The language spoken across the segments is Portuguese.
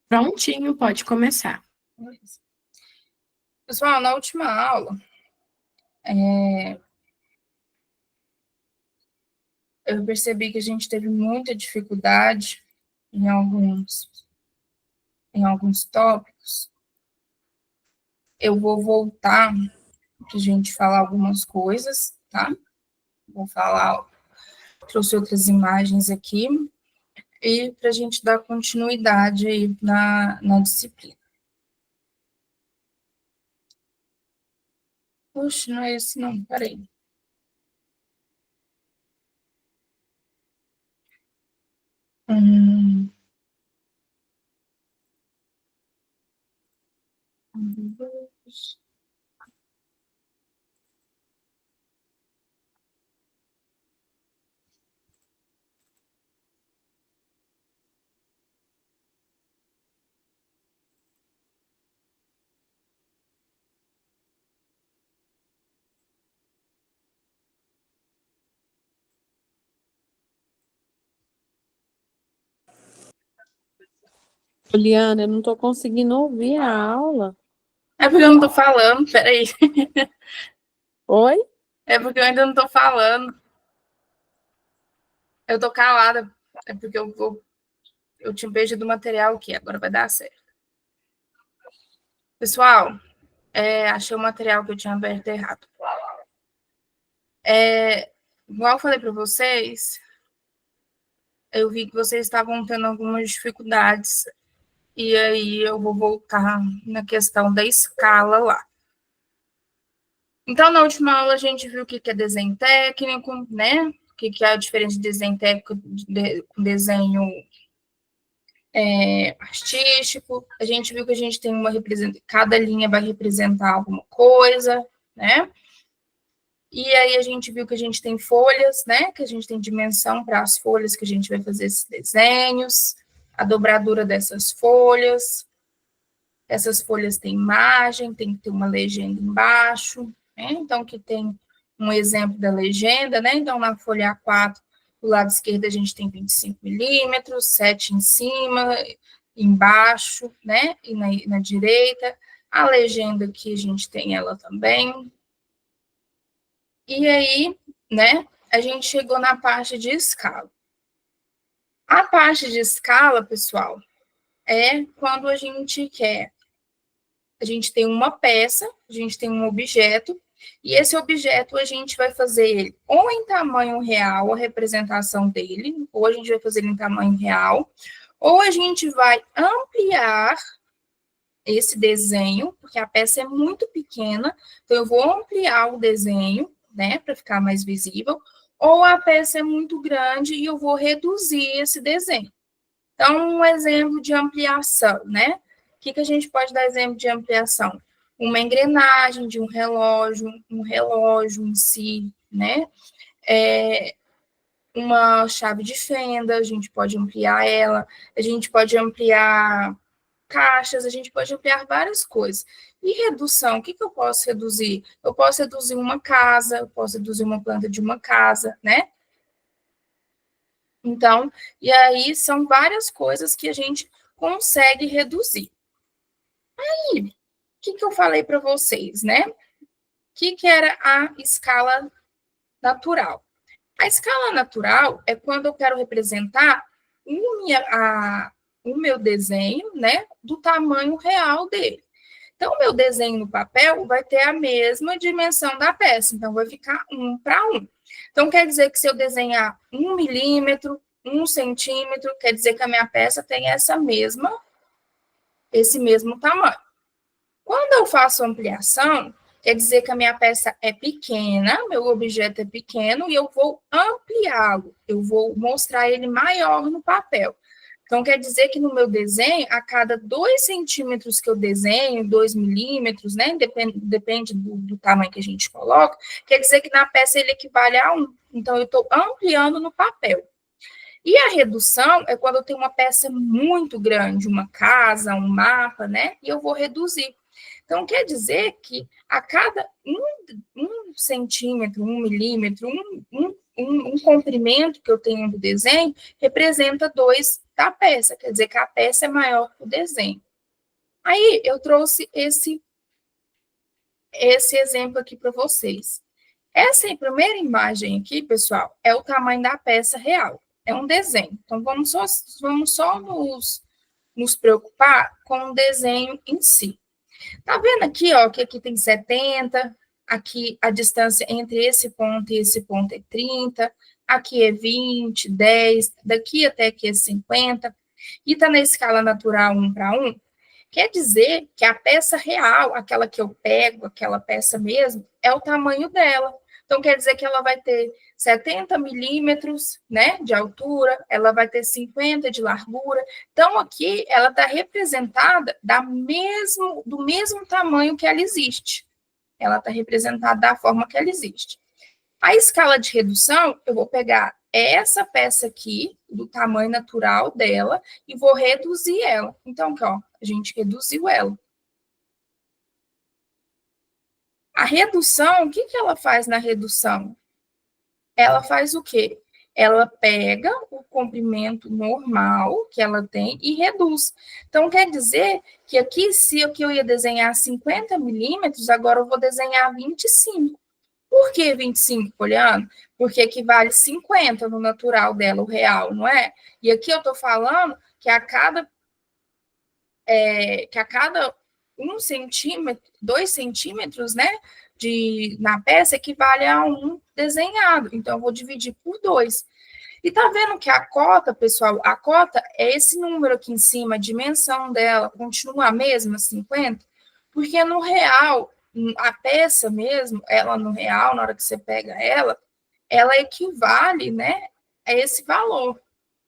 Prontinho, pode começar. Pessoal, na última aula, eu percebi que a gente teve muita dificuldade em alguns tópicos. Eu vou voltar para a gente falar algumas coisas, tá? Trouxe outras imagens aqui, e para a gente dar continuidade aí na disciplina. Puxa, não é esse não, peraí. Juliana, eu não estou conseguindo ouvir a aula. É porque eu não estou falando, peraí. Oi? É porque eu ainda não estou falando. Eu estou calada. É porque eu tinha perdido o material aqui, agora vai dar certo. Pessoal, achei o material que eu tinha aberto errado. Igual eu falei para vocês, eu vi que vocês estavam tendo algumas dificuldades, e aí eu vou voltar na questão da escala lá. Então, na última aula, a gente viu o que é desenho técnico, né? O que é a diferença de desenho técnico com desenho artístico. A gente viu que a gente tem cada linha vai representar alguma coisa, né? E aí a gente viu que a gente tem folhas, né? Que a gente tem dimensão para as folhas que a gente vai fazer esses desenhos, a dobradura dessas folhas. Essas folhas têm imagem, tem que ter uma legenda embaixo, né? Então, que tem um exemplo da legenda, né? Então, na folha A4, do lado esquerdo, a gente tem 25 milímetros, 7 em cima, embaixo, né? E na direita. A legenda aqui, a gente tem ela também. E aí, né? A gente chegou na parte de escala. A parte de escala, pessoal, é quando a gente tem uma peça, a gente tem um objeto, e esse objeto a gente vai fazer ele ou em tamanho real, a representação dele, ou a gente vai fazer ele em tamanho real, ou a gente vai ampliar esse desenho, porque a peça é muito pequena, então eu vou ampliar o desenho, né, para ficar mais visível, ou a peça é muito grande e eu vou reduzir esse desenho. Então, um exemplo de ampliação, né? O que a gente pode dar exemplo de ampliação? Uma engrenagem de um relógio em si, né? Uma chave de fenda, a gente pode ampliar ela, a gente pode ampliar caixas, a gente pode ampliar várias coisas. E redução, o que eu posso reduzir? Eu posso reduzir uma casa, eu posso reduzir uma planta de uma casa, né? Então, e aí são várias coisas que a gente consegue reduzir. Aí, o que eu falei para vocês, né? O que era a escala natural? A escala natural é quando eu quero representar o meu desenho, né, do tamanho real dele. Então, o meu desenho no papel vai ter a mesma dimensão da peça, então vai ficar 1 para 1. Então, quer dizer que se eu desenhar 1 milímetro, 1 centímetro, quer dizer que a minha peça tem esse mesmo tamanho. Quando eu faço ampliação, quer dizer que a minha peça é pequena, meu objeto é pequeno, e eu vou ampliá-lo, eu vou mostrar ele maior no papel. Então, quer dizer que no meu desenho, a cada 2 centímetros que eu desenho, 2 milímetros, né? Depende do tamanho que a gente coloca, quer dizer que na peça ele equivale a 1. Então, eu estou ampliando no papel. E a redução é quando eu tenho uma peça muito grande, uma casa, um mapa, né? E eu vou reduzir. Então, quer dizer que a cada 1 centímetro, 1 milímetro, um comprimento que eu tenho do desenho representa 2 da peça, quer dizer que a peça é maior que o desenho. Aí, eu trouxe esse exemplo aqui para vocês. Essa primeira imagem aqui, pessoal, é o tamanho da peça real. É um desenho. Então, vamos só nos preocupar com o desenho em si. Tá vendo aqui, ó, que aqui tem 70, aqui a distância entre esse ponto e esse ponto é 30, aqui é 20, 10, daqui até aqui é 50, e tá na escala natural 1 para 1. Quer dizer que a peça real, aquela que eu pego, aquela peça mesmo, é o tamanho dela. Então, quer dizer que ela vai ter 70 milímetros, né, de altura, ela vai ter 50 de largura. Então, aqui, ela está representada do mesmo tamanho que ela existe. Ela está representada da forma que ela existe. A escala de redução, eu vou pegar essa peça aqui, do tamanho natural dela, e vou reduzir ela. Então, aqui, ó, a gente reduziu ela. A redução, o que ela faz na redução? Ela faz o quê? Ela pega o comprimento normal que ela tem e reduz. Então, quer dizer que aqui, se eu ia desenhar 50 milímetros, agora eu vou desenhar 25. Por que 25, Poliana? Porque equivale 50 no natural dela, o real, não é? E aqui eu estou falando que a cada 1 centímetro, 2 centímetros, né, na peça equivale a 1 desenhado. Então, eu vou dividir por 2. E tá vendo que a cota, pessoal, a cota é esse número aqui em cima, a dimensão dela continua a mesma, 50? Porque no real, a peça mesmo, ela no real, na hora que você pega ela equivale, né, a esse valor.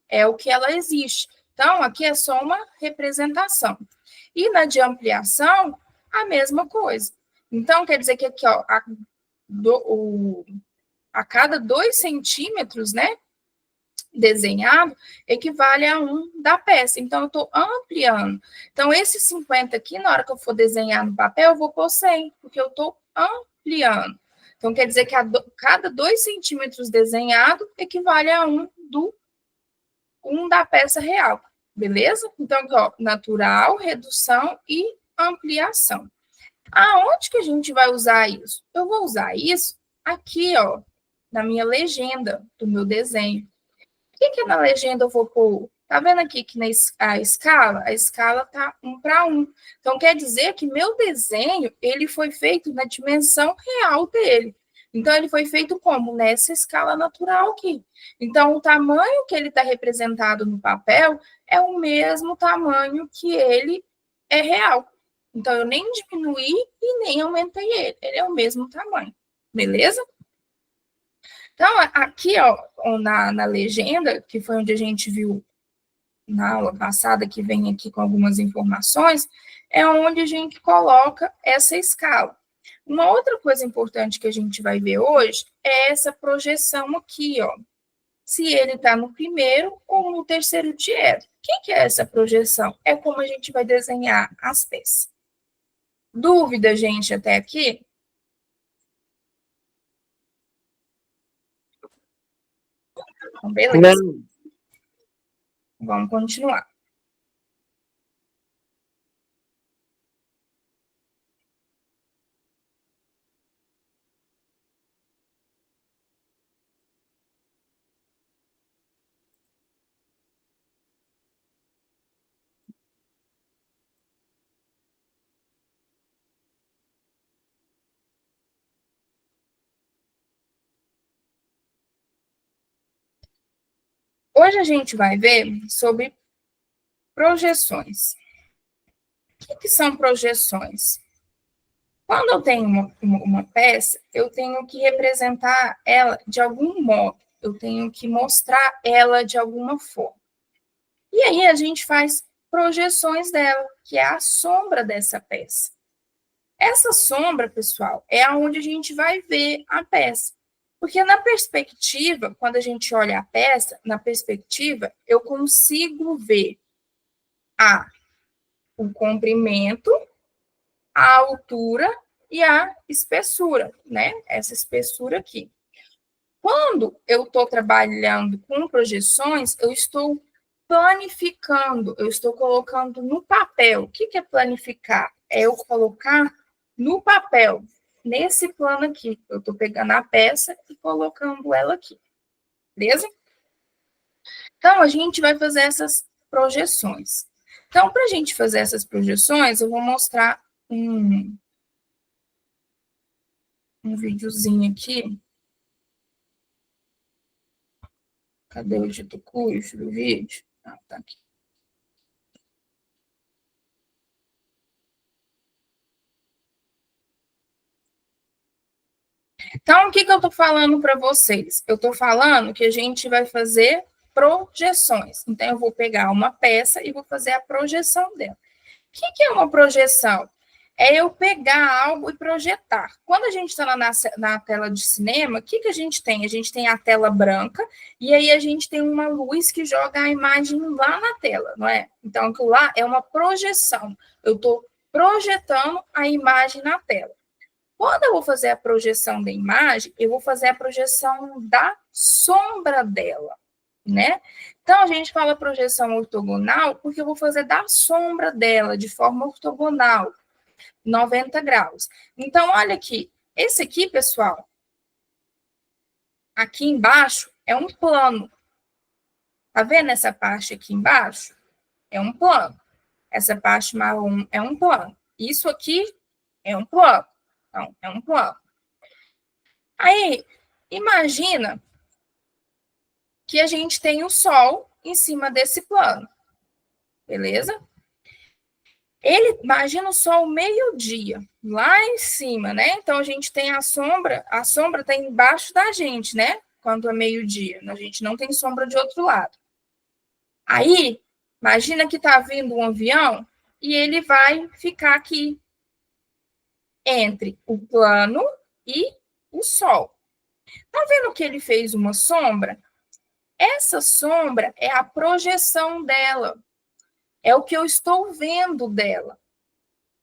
É o que ela existe. Então, aqui é só uma representação. E na de ampliação, a mesma coisa. Então, quer dizer que aqui, ó, a cada 2 centímetros, né, desenhado, equivale a 1 da peça. Então, eu estou ampliando. Então, esse 50 aqui, na hora que eu for desenhar no papel, eu vou pôr 100, porque eu estou ampliando. Então, quer dizer que cada 2 centímetros desenhado equivale a 1 da peça real. Beleza? Então, ó, natural, redução e ampliação. Aonde que a gente vai usar isso? Eu vou usar isso aqui, ó, na minha legenda do meu desenho. O que na legenda eu vou pôr? Tá vendo aqui que a escala tá 1 para 1. Então, quer dizer que meu desenho, ele foi feito na dimensão real dele. Então, ele foi feito como? Nessa escala natural aqui. Então, o tamanho que ele está representado no papel é o mesmo tamanho que ele é real. Então, eu nem diminuí e nem aumentei ele. Ele é o mesmo tamanho. Beleza? Então, aqui, ó, na legenda, que foi onde a gente viu na aula passada, que vem aqui com algumas informações, é onde a gente coloca essa escala. Uma outra coisa importante que a gente vai ver hoje é essa projeção aqui, ó. Se ele está no primeiro ou no terceiro diedro. O que é essa projeção? É como a gente vai desenhar as peças. Dúvida, gente, até aqui? Então, beleza. Não. Vamos continuar. Hoje a gente vai ver sobre projeções. O que são projeções? Quando eu tenho uma peça, eu tenho que representar ela de algum modo, eu tenho que mostrar ela de alguma forma. E aí a gente faz projeções dela, que é a sombra dessa peça. Essa sombra, pessoal, é aonde a gente vai ver a peça. Porque na perspectiva, quando a gente olha a peça, na perspectiva, eu consigo ver o comprimento, a altura e a espessura, né? Essa espessura aqui. Quando eu estou trabalhando com projeções, eu estou planificando, eu estou colocando no papel. O que é planificar? É eu colocar no papel, nesse plano aqui. Eu estou pegando a peça e colocando ela aqui. Beleza? Então, a gente vai fazer essas projeções. Então, para a gente fazer essas projeções, eu vou mostrar um videozinho aqui. Cadê o dito cujo do vídeo? Ah, tá aqui. Então, o que eu estou falando para vocês? Eu estou falando que a gente vai fazer projeções. Então, eu vou pegar uma peça e vou fazer a projeção dela. O que é uma projeção? É eu pegar algo e projetar. Quando a gente está lá na tela de cinema, o que a gente tem? A gente tem a tela branca e aí a gente tem uma luz que joga a imagem lá na tela, não é? Então, aquilo lá é uma projeção. Eu estou projetando a imagem na tela. Quando eu vou fazer a projeção da imagem, eu vou fazer a projeção da sombra dela, né? Então, a gente fala projeção ortogonal porque eu vou fazer da sombra dela, de forma ortogonal, 90 graus. Então, olha aqui. Esse aqui, pessoal, aqui embaixo é um plano. Tá vendo essa parte aqui embaixo? É um plano. Essa parte marrom é um plano. Isso aqui é um plano. Então, é um plano. Aí, imagina que a gente tem o Sol em cima desse plano. Beleza? Imagina o Sol meio-dia, lá em cima, né? Então, a gente tem a sombra está embaixo da gente, né? Quando é meio-dia. A gente não tem sombra de outro lado. Aí, imagina que está vindo um avião e ele vai ficar aqui entre o plano e o Sol. Tá vendo que ele fez uma sombra? Essa sombra é a projeção dela. É o que eu estou vendo dela.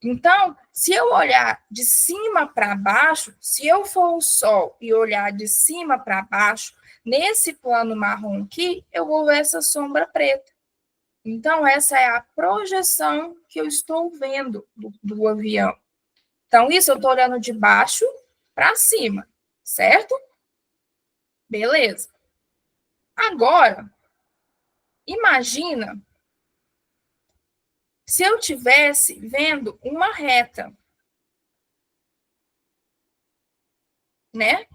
Então, se eu olhar de cima para baixo, se eu for o Sol e olhar de cima para baixo, nesse plano marrom aqui, eu vou ver essa sombra preta. Então, essa é a projeção que eu estou vendo do avião. Então, isso eu estou olhando de baixo para cima, certo? Beleza. Agora, imagina se eu tivesse vendo uma reta, né?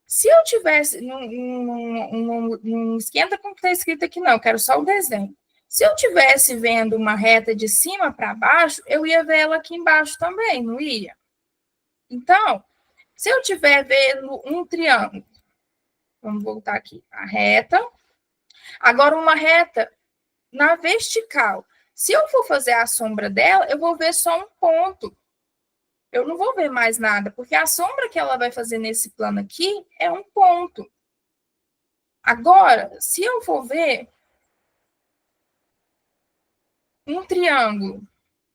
Se eu tivesse, não esquenta com o que está escrito aqui, não, eu quero só o desenho. Se eu tivesse vendo uma reta de cima para baixo, eu ia ver ela aqui embaixo também, não ia? Então, se eu estiver vendo um triângulo, vamos voltar aqui, a reta, agora uma reta na vertical. Se eu for fazer a sombra dela, eu vou ver só um ponto. Eu não vou ver mais nada, porque a sombra que ela vai fazer nesse plano aqui é um ponto. Agora, se eu for ver um triângulo,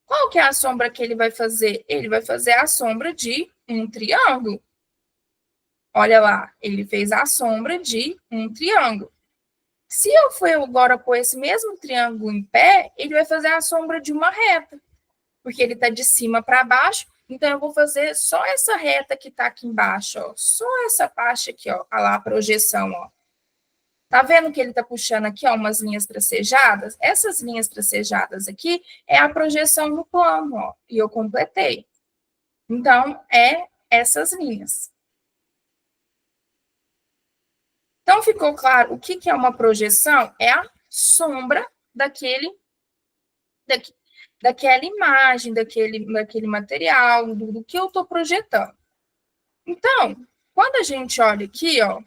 qual que é a sombra que ele vai fazer? Ele vai fazer a sombra de um triângulo. Olha lá, ele fez a sombra de um triângulo. Se eu for agora pôr esse mesmo triângulo em pé, ele vai fazer a sombra de uma reta, porque ele está de cima para baixo. Então, eu vou fazer só essa reta que está aqui embaixo, ó. Só essa parte aqui, ó. Olha lá a projeção, ó. Tá vendo que ele está puxando aqui, ó, umas linhas tracejadas? Essas linhas tracejadas aqui é a projeção no plano, ó. E eu completei. Então, é essas linhas. Então, ficou claro o que é uma projeção? É a sombra daquela imagem, daquele material, do que eu estou projetando. Então, quando a gente olha aqui, ó,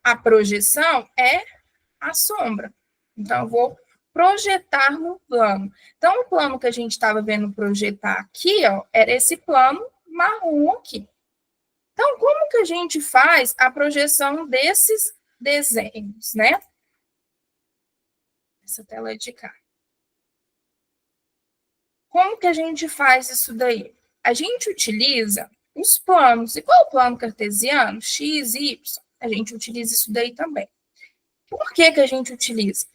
a projeção é a sombra. Então, eu vou projetar no plano. Então, o plano que a gente estava vendo projetar aqui, ó, era esse plano marrom aqui. Então, como que a gente faz a projeção desses desenhos, né? Essa tela é de cá. Como que a gente faz isso daí? a gente utiliza os planos. Igual o plano cartesiano, x, y, a gente utiliza isso daí também. Por que que a gente utiliza?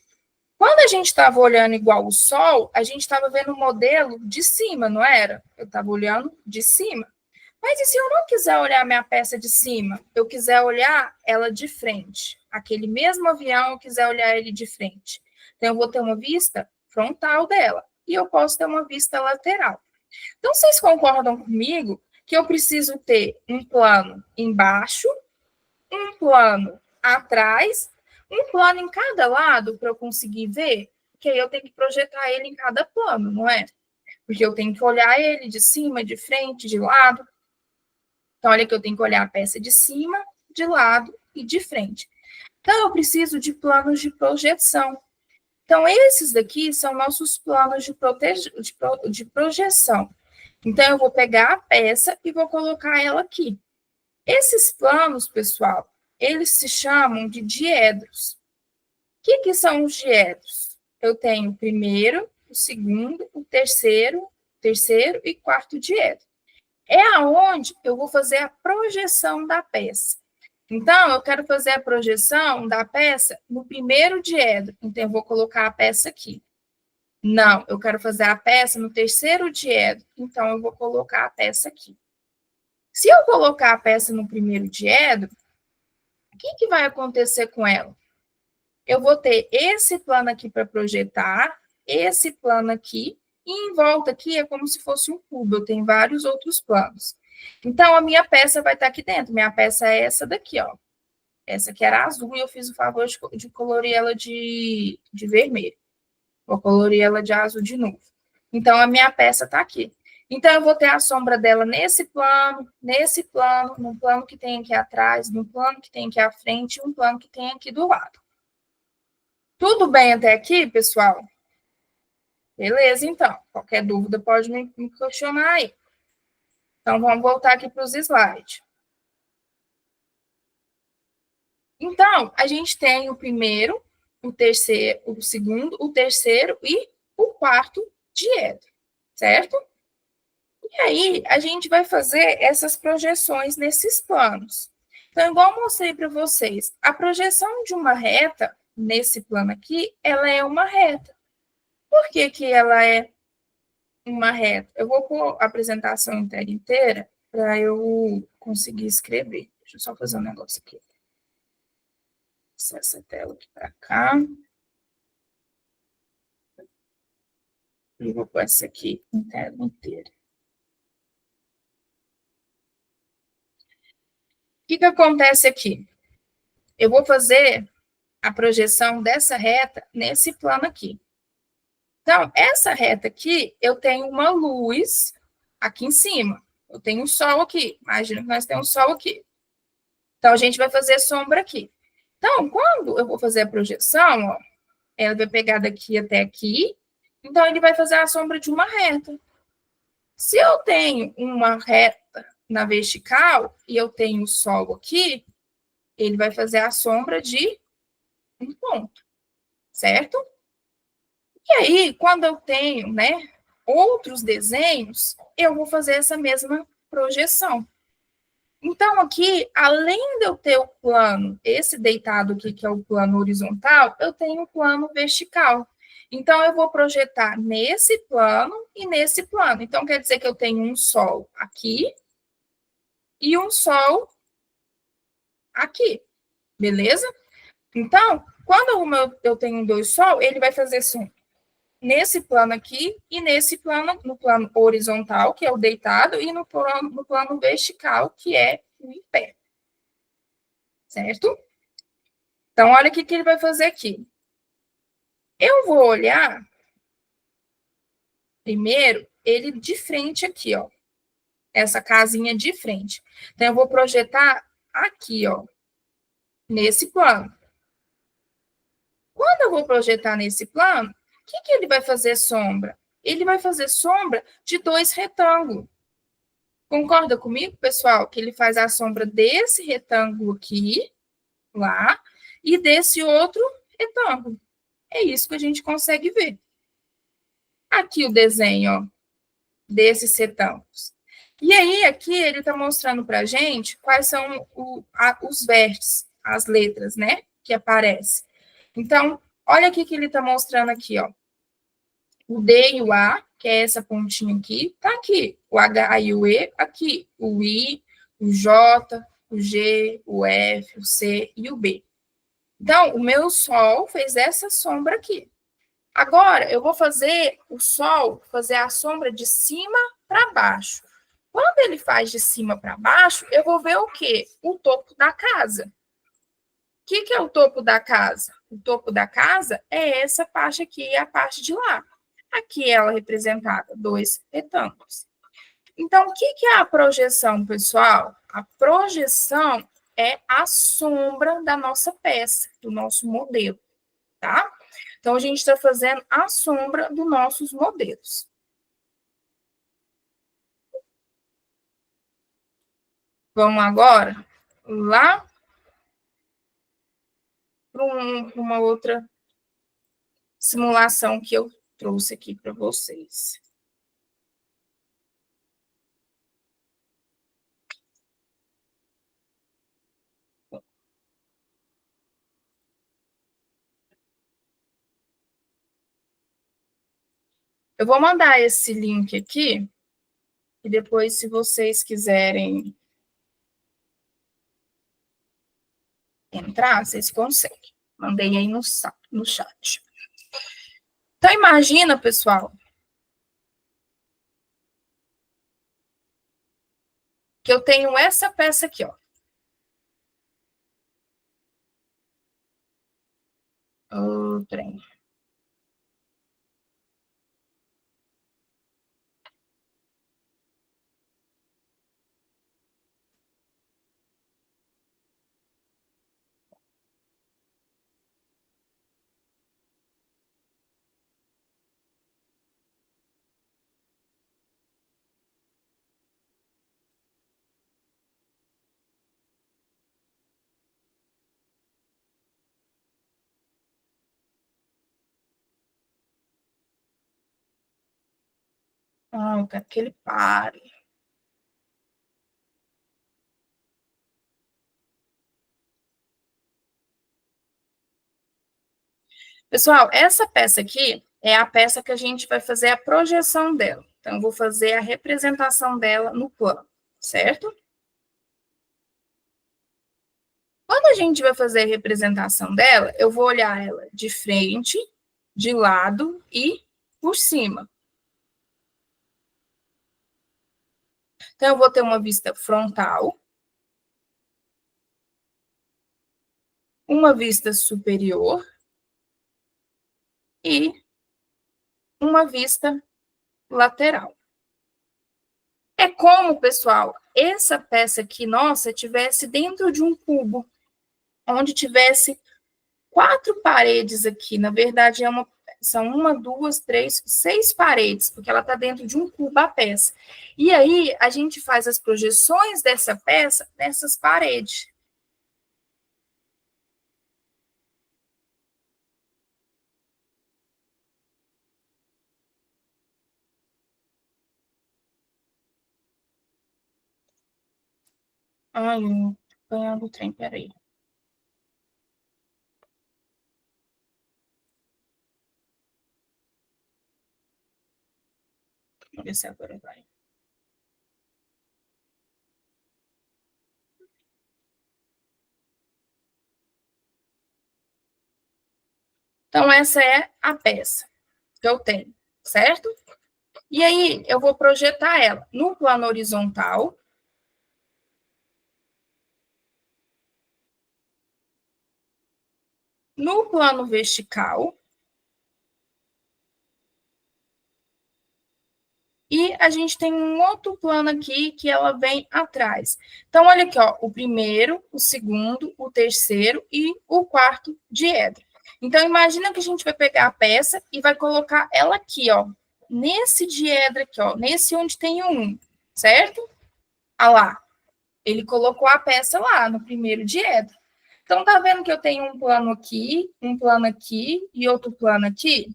Quando a gente estava olhando igual o Sol, a gente estava vendo o modelo de cima, não era? Eu estava olhando de cima. Mas e se eu não quiser olhar minha peça de cima? Eu quiser olhar ela de frente. Aquele mesmo avião, eu quiser olhar ele de frente. Então, eu vou ter uma vista frontal dela. E eu posso ter uma vista lateral. Então, vocês concordam comigo que eu preciso ter um plano embaixo, um plano atrás, um plano em cada lado para eu conseguir ver? Porque aí eu tenho que projetar ele em cada plano, não é? Porque eu tenho que olhar ele de cima, de frente, de lado. Então, olha que eu tenho que olhar a peça de cima, de lado e de frente. Então, eu preciso de planos de projeção. Então, esses daqui são nossos planos de projeção. Então, eu vou pegar a peça e vou colocar ela aqui. Esses planos, pessoal, eles se chamam de diedros. O que são os diedros? Eu tenho o primeiro, o segundo, o terceiro e quarto diedro. É aonde eu vou fazer a projeção da peça. Então, eu quero fazer a projeção da peça no primeiro diedro. Então, eu vou colocar a peça aqui. Não, eu quero fazer a peça no terceiro diedro. Então, eu vou colocar a peça aqui. Se eu colocar a peça no primeiro diedro, o que vai acontecer com ela? Eu vou ter esse plano aqui para projetar, esse plano aqui, e em volta aqui é como se fosse um cubo. Eu tenho vários outros planos. Então, a minha peça vai estar aqui dentro. Minha peça é essa daqui, ó. Essa aqui era azul e eu fiz o favor de colorir ela de vermelho. Vou colorir ela de azul de novo. Então, a minha peça está aqui. Então, eu vou ter a sombra dela nesse plano, no plano que tem aqui atrás, no plano que tem aqui à frente e um plano que tem aqui do lado. Tudo bem até aqui, pessoal? Beleza, então. Qualquer dúvida pode me questionar aí. Então, vamos voltar aqui para os slides. Então, a gente tem o primeiro, o terceiro, o segundo, o terceiro e o quarto diedro, certo? E aí, a gente vai fazer essas projeções nesses planos. Então, igual eu mostrei para vocês, a projeção de uma reta, nesse plano aqui, ela é uma reta. Por que que ela é uma reta? Eu vou pôr a apresentação inteira para eu conseguir escrever. Deixa eu só fazer um negócio aqui. Essa tela aqui para cá. E vou pôr essa aqui inteira. O que acontece aqui? Eu vou fazer a projeção dessa reta nesse plano aqui. Então, essa reta aqui, eu tenho uma luz aqui em cima. Eu tenho um sol aqui. Imagina que nós temos um sol aqui. Então, a gente vai fazer sombra aqui. Então, quando eu vou fazer a projeção, ó, ela vai pegar daqui até aqui. Então, ele vai fazer a sombra de uma reta. Se eu tenho uma reta na vertical e eu tenho o sol aqui, ele vai fazer a sombra de um ponto, certo? E aí, quando eu tenho, né, outros desenhos, eu vou fazer essa mesma projeção. Então, aqui, além de eu ter o plano, esse deitado aqui, que é o plano horizontal, eu tenho o plano vertical. Então, eu vou projetar nesse plano e nesse plano. Então, quer dizer que eu tenho um sol aqui e um sol aqui, beleza? Então, quando eu tenho dois sol, ele vai fazer som nesse plano aqui e nesse plano, no plano horizontal, que é o deitado, e no plano vertical, que é o em pé. Certo? Então, olha o que ele vai fazer aqui. Eu vou olhar primeiro ele de frente aqui, ó. Essa casinha de frente. Então, eu vou projetar aqui, ó, nesse plano. Quando eu vou projetar nesse plano, o que ele vai fazer sombra? Ele vai fazer sombra de dois retângulos. Concorda comigo, pessoal? Que ele faz a sombra desse retângulo aqui, lá, e desse outro retângulo. É isso que a gente consegue ver. Aqui o desenho, ó, desses retângulos. E aí, aqui, ele está mostrando para a gente quais são os vértices, as letras, né, que aparecem. Então, olha aqui que ele está mostrando aqui, ó. O D e o A, que é essa pontinha aqui, tá aqui. O H e o E, aqui. O I, o J, o G, o F, o C e o B. Então, o meu Sol fez essa sombra aqui. Agora, eu vou fazer o Sol, fazer a sombra de cima para baixo. Quando ele faz de cima para baixo, eu vou ver o quê? O topo da casa. O que é o topo da casa? O topo da casa é essa parte aqui e a parte de lá. Aqui ela é representada, 2 retângulos. Então, o que é a projeção, pessoal? A projeção é a sombra da nossa peça, do nosso modelo, tá? Então, a gente está fazendo a sombra dos nossos modelos. Vamos agora lá para uma outra simulação que eu trouxe aqui para vocês. Eu vou mandar esse link aqui, e depois, se vocês quiserem entrar, vocês conseguem. Mandei aí no chat. Então, imagina, pessoal, que eu tenho essa peça aqui, ó. O trem. Ah, eu quero que ele pare. Pessoal, essa peça aqui é a peça que a gente vai fazer a projeção dela. Então, eu vou fazer a representação dela no plano, certo? Quando a gente vai fazer a representação dela, eu vou olhar ela de frente, de lado e por cima. Então, eu vou ter uma vista frontal, uma vista superior e uma vista lateral. É como, pessoal, essa peça aqui, nossa, tivesse dentro de um cubo, onde tivesse 4 paredes aqui. Na verdade, são 1, 2, 3, 6 paredes, porque ela está dentro de um cubo a peça. E aí, a gente faz as projeções dessa peça nessas paredes. Ai, ganhando o trem, peraí. Vamos ver se agora vai. Então, essa é a peça que eu tenho, certo? E aí, eu vou projetar ela no plano horizontal, no plano vertical, e a gente tem um outro plano aqui que ela vem atrás. Então, olha aqui, ó, o primeiro, o segundo, o terceiro e o quarto diedro. Então, imagina que a gente vai pegar a peça e vai colocar ela aqui, ó, nesse diedro aqui, ó, nesse onde tem o 1, certo? Ah lá, ele colocou a peça lá no primeiro diedro. Então, tá vendo que eu tenho um plano aqui e outro plano aqui?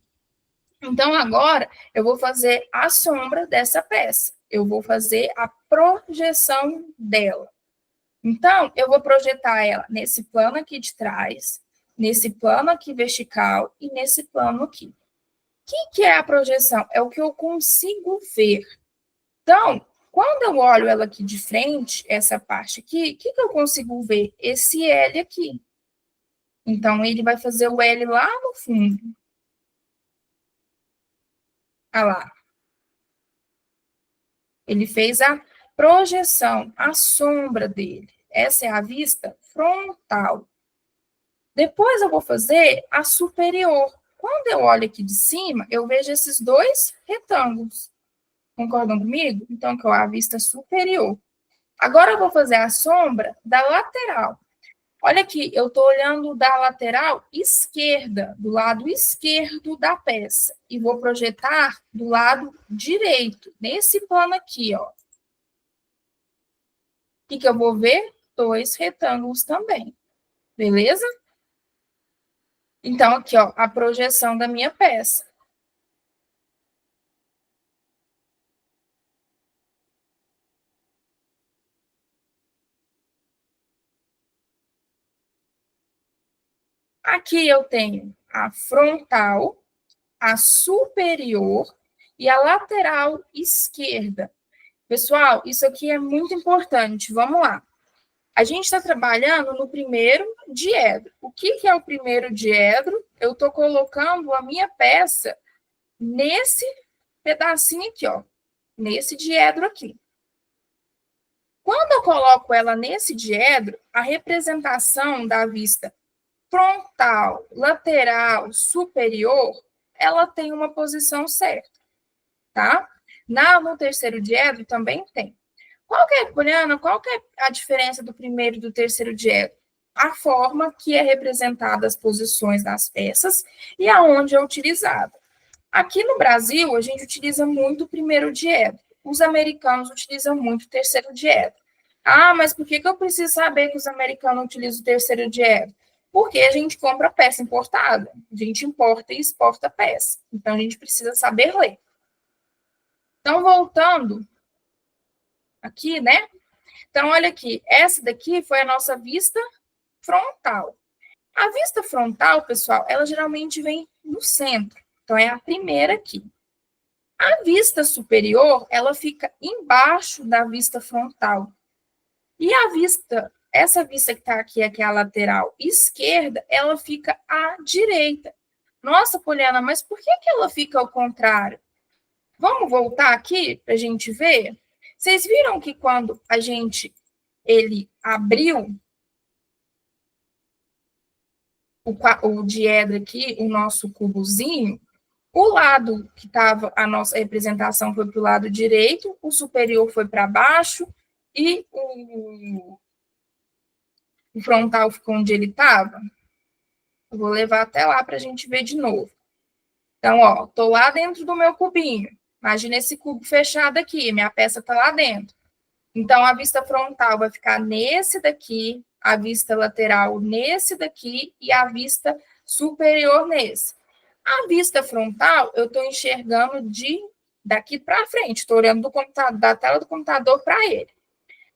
Então, agora, eu vou fazer a sombra dessa peça. Eu vou fazer a projeção dela. Então, eu vou projetar ela nesse plano aqui de trás, nesse plano aqui vertical e nesse plano aqui. O que é a projeção? É o que eu consigo ver. Então, quando eu olho ela aqui de frente, essa parte aqui, o que eu consigo ver? Esse L aqui. Então, ele vai fazer o L lá no fundo. Olha lá. Ele fez a projeção, a sombra dele. Essa é a vista frontal. Depois eu vou fazer a superior. Quando eu olho aqui de cima, eu vejo esses dois retângulos. Concordam comigo? Então, que é a vista superior. Agora eu vou fazer a sombra da lateral. Olha aqui, eu estou olhando da lateral esquerda, do lado esquerdo da peça. E vou projetar do lado direito, nesse plano aqui, ó. O que eu vou ver? Dois retângulos também. Beleza? Então, aqui, ó, a projeção da minha peça. Aqui eu tenho a frontal, a superior e a lateral esquerda. Pessoal, isso aqui é muito importante. Vamos lá. A gente está trabalhando no primeiro diedro. O que é o primeiro diedro? Eu estou colocando a minha peça nesse pedacinho aqui, ó. Nesse diedro aqui. Quando eu coloco ela nesse diedro, a representação da vista frontal, lateral, superior, ela tem uma posição certa, tá? No terceiro diedro também tem. Poliana, qual que é a diferença do primeiro e do terceiro diedro? A forma que é representada as posições das peças e aonde é utilizada. Aqui no Brasil, a gente utiliza muito o primeiro diedro. Os americanos utilizam muito o terceiro diedro. Ah, mas por que eu preciso saber que os americanos utilizam o terceiro diedro? Porque a gente compra peça importada. A gente importa e exporta peça. Então, a gente precisa saber ler. Então, voltando aqui, né? Então, olha aqui. Essa daqui foi a nossa vista frontal. A vista frontal, pessoal, ela geralmente vem no centro. Então, é a primeira aqui. A vista superior, ela fica embaixo da vista frontal. E a vista, essa vista que está aqui, que é a lateral esquerda, ela fica à direita. Nossa, Poliana, mas por que ela fica ao contrário? Vamos voltar aqui para a gente ver? Vocês viram que quando ele abriu o diedro aqui, o nosso cubozinho, o lado que estava a nossa representação foi para o lado direito, o superior foi para baixo e o frontal ficou onde ele estava. Eu vou levar até lá para a gente ver de novo. Então, ó, estou lá dentro do meu cubinho. Imagina esse cubo fechado aqui, minha peça está lá dentro. Então, a vista frontal vai ficar nesse daqui, a vista lateral nesse daqui e a vista superior nesse. A vista frontal, eu estou enxergando daqui para frente, estou olhando da tela do computador para ele.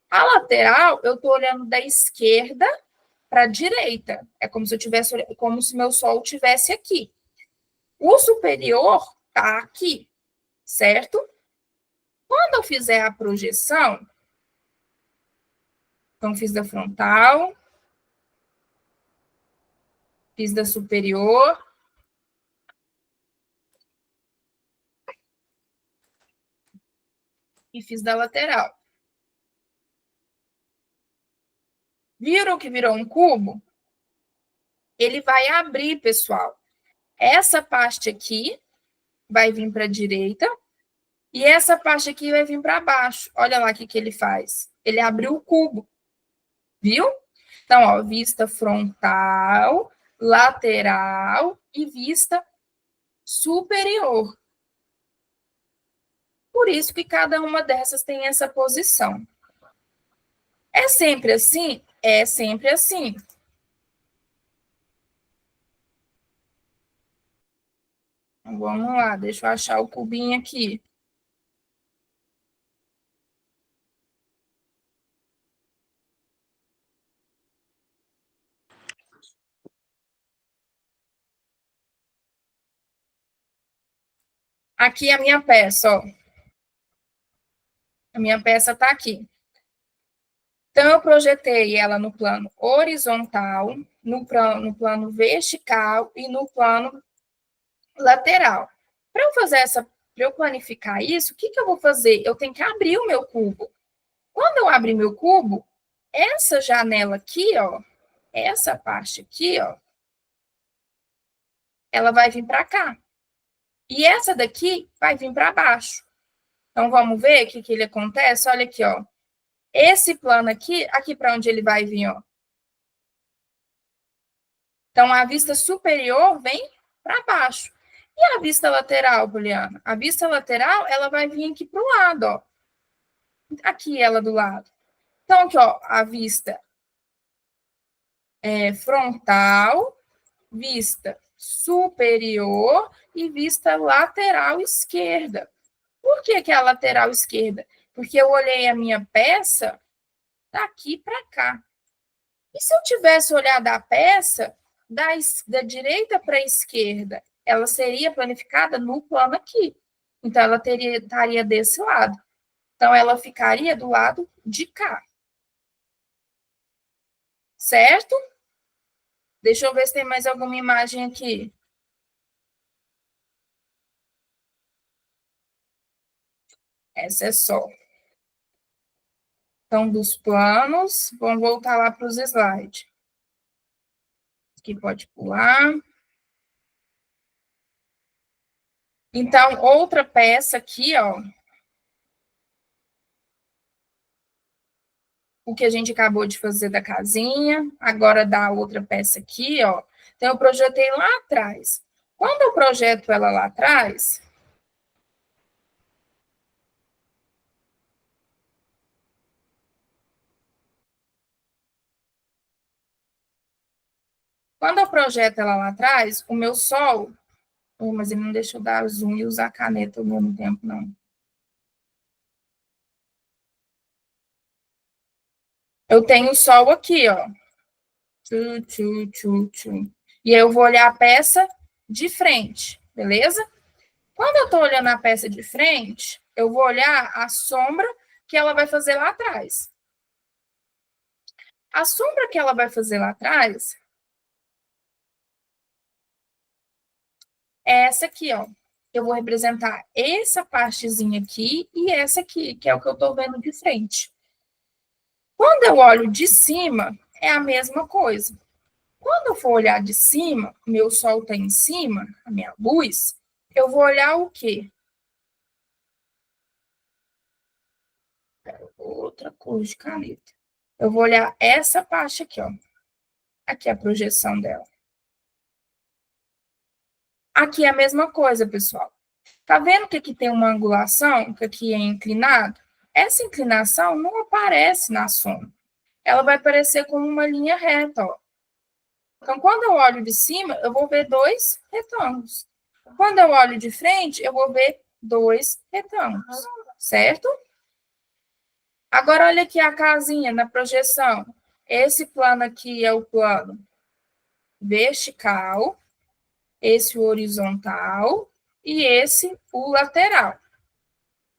A lateral, eu estou olhando da esquerda para a direita. É como se eu tivesse, como se meu sol estivesse aqui. O superior está aqui, certo? Quando eu fizer a projeção, então fiz da frontal, fiz da superior, e fiz da lateral. Viram que virou um cubo? Ele vai abrir, pessoal. Essa parte aqui vai vir para a direita e essa parte aqui vai vir para baixo. Olha lá o que ele faz. Ele abriu o cubo. Viu? Então, ó, vista frontal, lateral e vista superior. Por isso que cada uma dessas tem essa posição. É sempre assim? É sempre assim. Então, vamos lá, deixa eu achar o cubinho aqui. Aqui a minha peça, ó. A minha peça está aqui. Então, eu projetei ela no plano horizontal, no plano vertical e no plano lateral. Para eu fazer para eu planificar isso, o que eu vou fazer? Eu tenho que abrir o meu cubo. Quando eu abrir meu cubo, essa janela aqui, ó, essa parte aqui, ó, ela vai vir para cá. E essa daqui vai vir para baixo. Então, vamos ver o que ele acontece? Olha aqui, ó. Esse plano aqui para onde ele vai vir, ó. Então, a vista superior vem para baixo. E a vista lateral, Juliana? A vista lateral, ela vai vir aqui para o lado, ó. Aqui ela do lado. Então, aqui, ó, a vista frontal, vista superior e vista lateral esquerda. Por que é a lateral esquerda? Porque eu olhei a minha peça daqui para cá. E se eu tivesse olhado a peça da direita para a esquerda, ela seria planificada no plano aqui. Então, ela estaria desse lado. Então, ela ficaria do lado de cá. Certo? Deixa eu ver se tem mais alguma imagem aqui. Essa é só. Então, dos planos, vamos voltar lá para os slides. Aqui pode pular. Então, outra peça aqui, ó. O que a gente acabou de fazer da casinha, agora da outra peça aqui, ó. Então, eu projetei lá atrás. Quando eu projeto ela lá atrás, quando eu projeto ela lá atrás, o meu sol... Oh, mas ele não deixa eu dar zoom e usar a caneta ao mesmo tempo, não. Eu tenho o sol aqui, ó. E aí eu vou olhar a peça de frente, beleza? Quando eu tô olhando a peça de frente, eu vou olhar a sombra que ela vai fazer lá atrás. A sombra que ela vai fazer lá atrás é essa aqui, ó. Eu vou representar essa partezinha aqui e essa aqui, que é o que eu tô vendo de frente. Quando eu olho de cima, é a mesma coisa. Quando eu for olhar de cima, meu sol está em cima, a minha luz, eu vou olhar o quê? Outra cor de caneta. Eu vou olhar essa parte aqui, ó. Aqui é a projeção dela. Aqui é a mesma coisa, pessoal. Tá vendo que aqui tem uma angulação, que aqui é inclinado? Essa inclinação não aparece na sombra. Ela vai aparecer como uma linha reta, ó. Então, quando eu olho de cima, eu vou ver dois retângulos. Quando eu olho de frente, eu vou ver dois retângulos, certo? Agora, olha aqui a casinha na projeção. Esse plano aqui é o plano vertical, esse o horizontal e esse o lateral.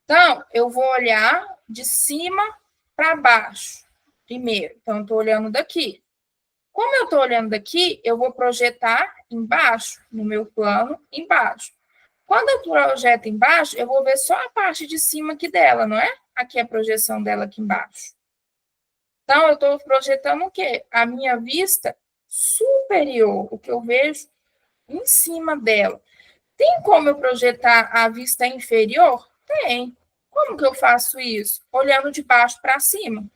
Então, eu vou olhar de cima para baixo primeiro. Então, eu estou olhando daqui. Como eu estou olhando daqui, eu vou projetar embaixo, no meu plano, embaixo. Quando eu projeto embaixo, eu vou ver só a parte de cima aqui dela, não é? Aqui é a projeção dela aqui embaixo. Então, eu estou projetando o quê? A minha vista superior, o que eu vejo em cima dela. Tem como eu projetar a vista inferior? Tem. Como que eu faço isso? Olhando de baixo para cima.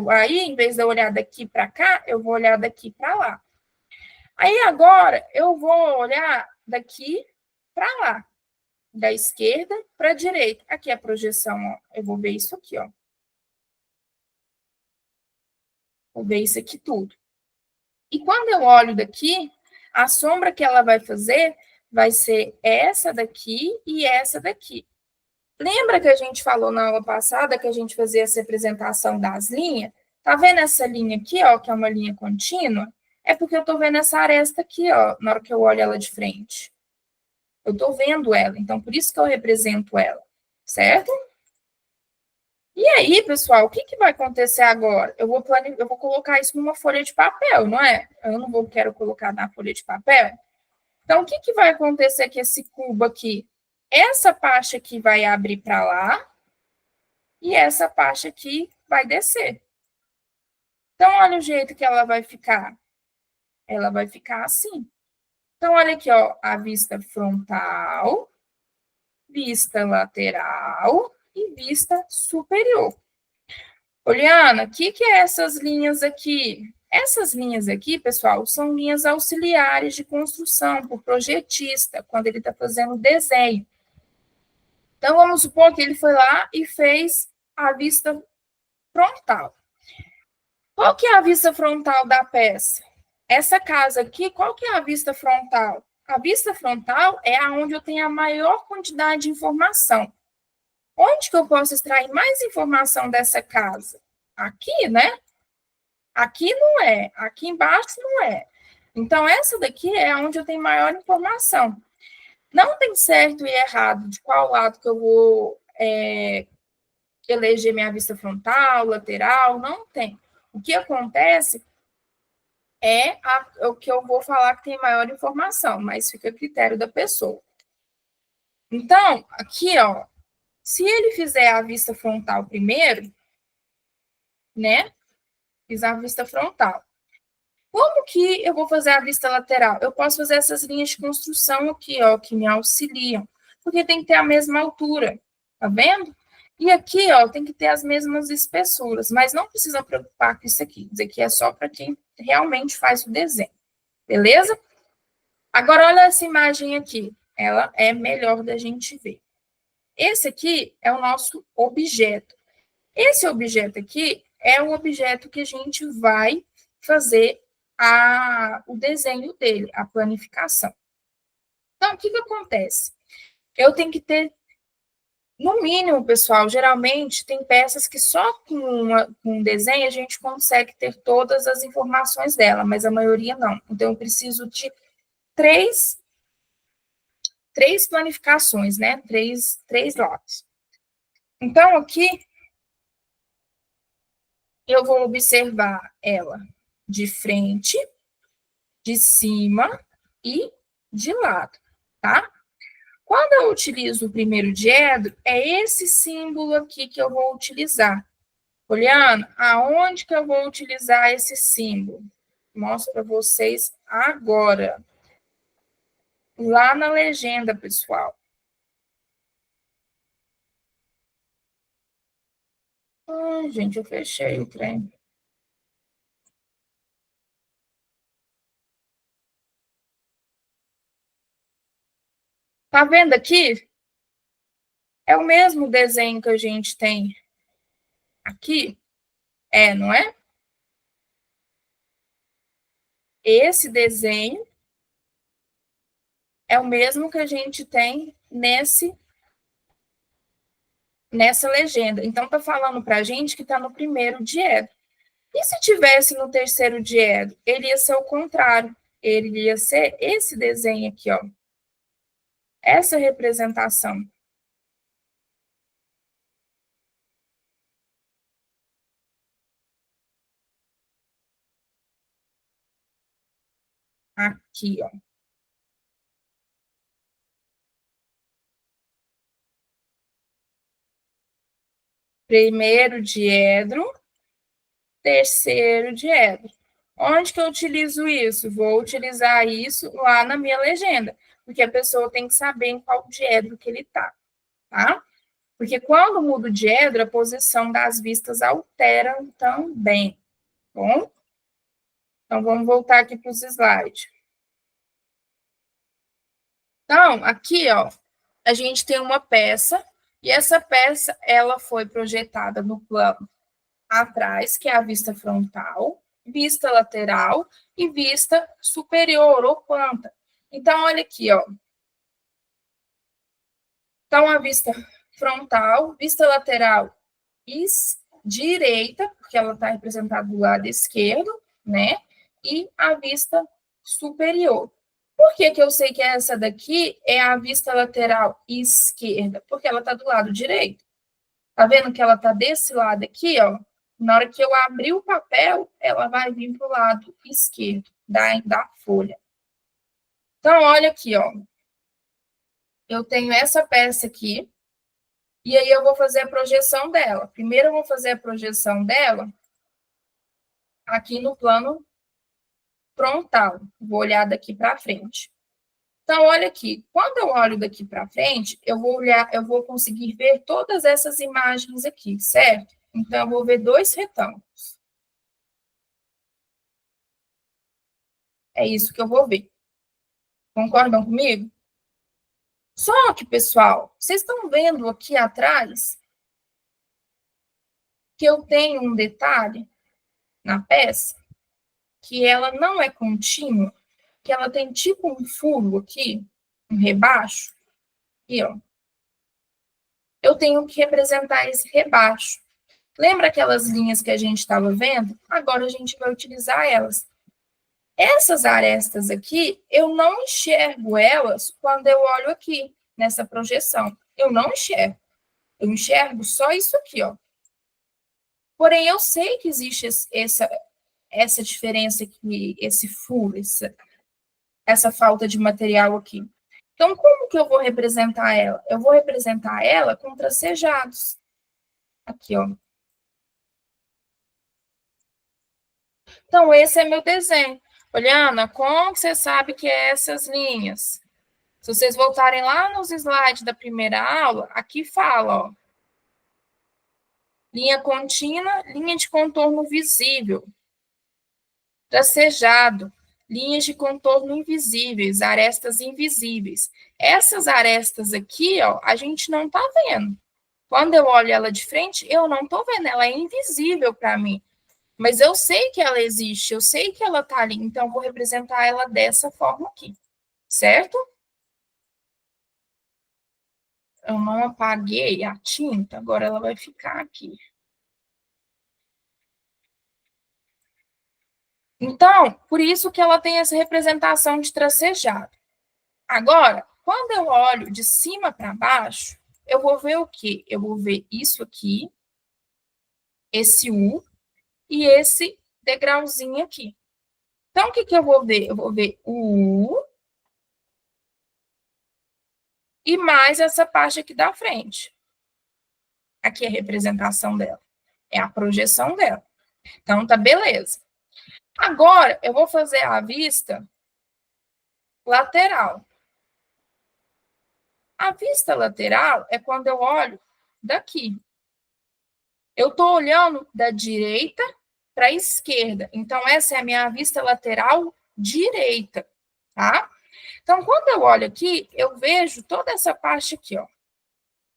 Aí, em vez de eu olhar daqui para cá, eu vou olhar daqui para lá. Aí, agora, eu vou olhar daqui para lá. Da esquerda para a direita. Aqui é a projeção, ó. Eu vou ver isso aqui, ó. Vou ver isso aqui tudo. E quando eu olho daqui, a sombra que ela vai fazer vai ser essa daqui e essa daqui. Lembra que a gente falou na aula passada que a gente fazia essa representação das linhas? Tá vendo essa linha aqui, ó, que é uma linha contínua? É porque eu tô vendo essa aresta aqui, ó, na hora que eu olho ela de frente. Eu estou vendo ela, então por isso que eu represento ela, certo? E aí, pessoal, o que, que vai acontecer agora? Eu vou colocar isso numa folha de papel, não é? Eu não quero colocar na folha de papel. Então, o que, que vai acontecer com esse cubo aqui? Essa parte aqui vai abrir para lá e essa parte aqui vai descer. Então, olha o jeito que ela vai ficar. Ela vai ficar assim. Então, olha aqui, ó, a vista frontal, vista lateral e vista superior. Oliana, o que, que é essas linhas aqui? Essas linhas aqui, pessoal, são linhas auxiliares de construção por projetista, quando ele está fazendo desenho. Então, vamos supor que ele foi lá e fez a vista frontal. Qual que é a vista frontal da peça? Essa casa aqui, qual que é a vista frontal? A vista frontal é aonde eu tenho a maior quantidade de informação. Onde que eu posso extrair mais informação dessa casa? Aqui, né? Aqui não é, aqui embaixo não é. Então, essa daqui é onde eu tenho maior informação. Não tem certo e errado de qual lado que eu vou eleger minha vista frontal, lateral, não tem. O que acontece é o que eu vou falar que tem maior informação, mas fica a critério da pessoa. Então, aqui, ó, se ele fizer a vista frontal primeiro, né? Fiz a vista frontal. Como que eu vou fazer a vista lateral? Eu posso fazer essas linhas de construção aqui, ó, que me auxiliam, porque tem que ter a mesma altura, tá vendo? E aqui, ó, tem que ter as mesmas espessuras, mas não precisa preocupar com isso aqui. Isso aqui é só para quem realmente faz o desenho, beleza? Agora, olha essa imagem aqui. Ela é melhor da gente ver. Esse aqui é o nosso objeto. Esse objeto aqui é o objeto que a gente vai fazer o desenho dele, a planificação. Então, o que, que acontece? Eu tenho que ter, no mínimo, pessoal, geralmente tem peças que só com um desenho a gente consegue ter todas as informações dela, mas a maioria não. Então, eu preciso de três planificações, né? Três lotes. Então, aqui, eu vou observar ela de frente, de cima e de lado, tá? Quando eu utilizo o primeiro diedro, é esse símbolo aqui que eu vou utilizar. Poliana, aonde que eu vou utilizar esse símbolo? Mostro para vocês agora. Lá na legenda, pessoal. Ai, gente, eu fechei o trem. Tá vendo aqui? É o mesmo desenho que a gente tem aqui? É, não é? Esse desenho é o mesmo que a gente tem nessa legenda. Então, tá falando para a gente que está no primeiro diedro. E se tivesse no terceiro diedro? Ele ia ser o contrário. Ele ia ser esse desenho aqui, ó. Essa representação. Aqui, ó. Primeiro diedro, terceiro diedro. Onde que eu utilizo isso? Vou utilizar isso lá na minha legenda, porque a pessoa tem que saber em qual diedro que ele tá? Porque quando muda o diedro, a posição das vistas altera também, bom? Então, vamos voltar aqui para os slides. Então, aqui, ó, a gente tem uma peça, e essa peça, ela foi projetada no plano atrás, que é a vista frontal, vista lateral e vista superior, ou planta. Então, olha aqui, ó. Então, a vista frontal, vista lateral direita, porque ela está representada do lado esquerdo, né? E a vista superior. Por que que eu sei que essa daqui é a vista lateral esquerda? Porque ela está do lado direito. Tá vendo que ela está desse lado aqui, ó? Na hora que eu abrir o papel, ela vai vir para o lado esquerdo da folha. Então, olha aqui, ó. Eu tenho essa peça aqui, e aí eu vou fazer a projeção dela. Primeiro eu vou fazer a projeção dela aqui no plano frontal. Vou olhar daqui para frente. Então, olha aqui. Quando eu olho daqui para frente, eu vou olhar, eu vou conseguir ver todas essas imagens aqui, certo? Então, eu vou ver dois retângulos. É isso que eu vou ver. Concordam comigo? Só que, pessoal, vocês estão vendo aqui atrás que eu tenho um detalhe na peça, que ela não é contínua, que ela tem tipo um furo aqui, um rebaixo, aqui, ó. Eu tenho que representar esse rebaixo. Lembra aquelas linhas que a gente estava vendo? Agora a gente vai utilizar elas. Essas arestas aqui, eu não enxergo elas quando eu olho aqui, nessa projeção. Eu não enxergo. Eu enxergo só isso aqui, ó. Porém, eu sei que existe essa diferença aqui, esse furo, essa falta de material aqui. Então, como que eu vou representar ela? Eu vou representar ela com tracejados. Aqui, ó. Então, esse é meu desenho. Oliana, como você sabe que é essas linhas? Se vocês voltarem lá nos slides da primeira aula, aqui fala, ó. Linha contínua, linha de contorno visível. Tracejado, linhas de contorno invisíveis, arestas invisíveis. Essas arestas aqui, ó, a gente não tá vendo. Quando eu olho ela de frente, eu não tô vendo, ela é invisível para mim. Mas eu sei que ela existe, eu sei que ela tá ali, então eu vou representar ela dessa forma aqui, certo? Eu não apaguei a tinta, agora ela vai ficar aqui. Então, por isso que ela tem essa representação de tracejado. Agora, quando eu olho de cima para baixo, eu vou ver o quê? Eu vou ver isso aqui, esse U e esse degrauzinho aqui. Então, o que que eu vou ver? Eu vou ver o U e mais essa parte aqui da frente. Aqui é a representação dela. É a projeção dela. Então, tá beleza. Agora, eu vou fazer a vista lateral. A vista lateral é quando eu olho daqui. Eu estou olhando da direita para a esquerda. Então, essa é a minha vista lateral direita, tá? Então, quando eu olho aqui, eu vejo toda essa parte aqui, ó.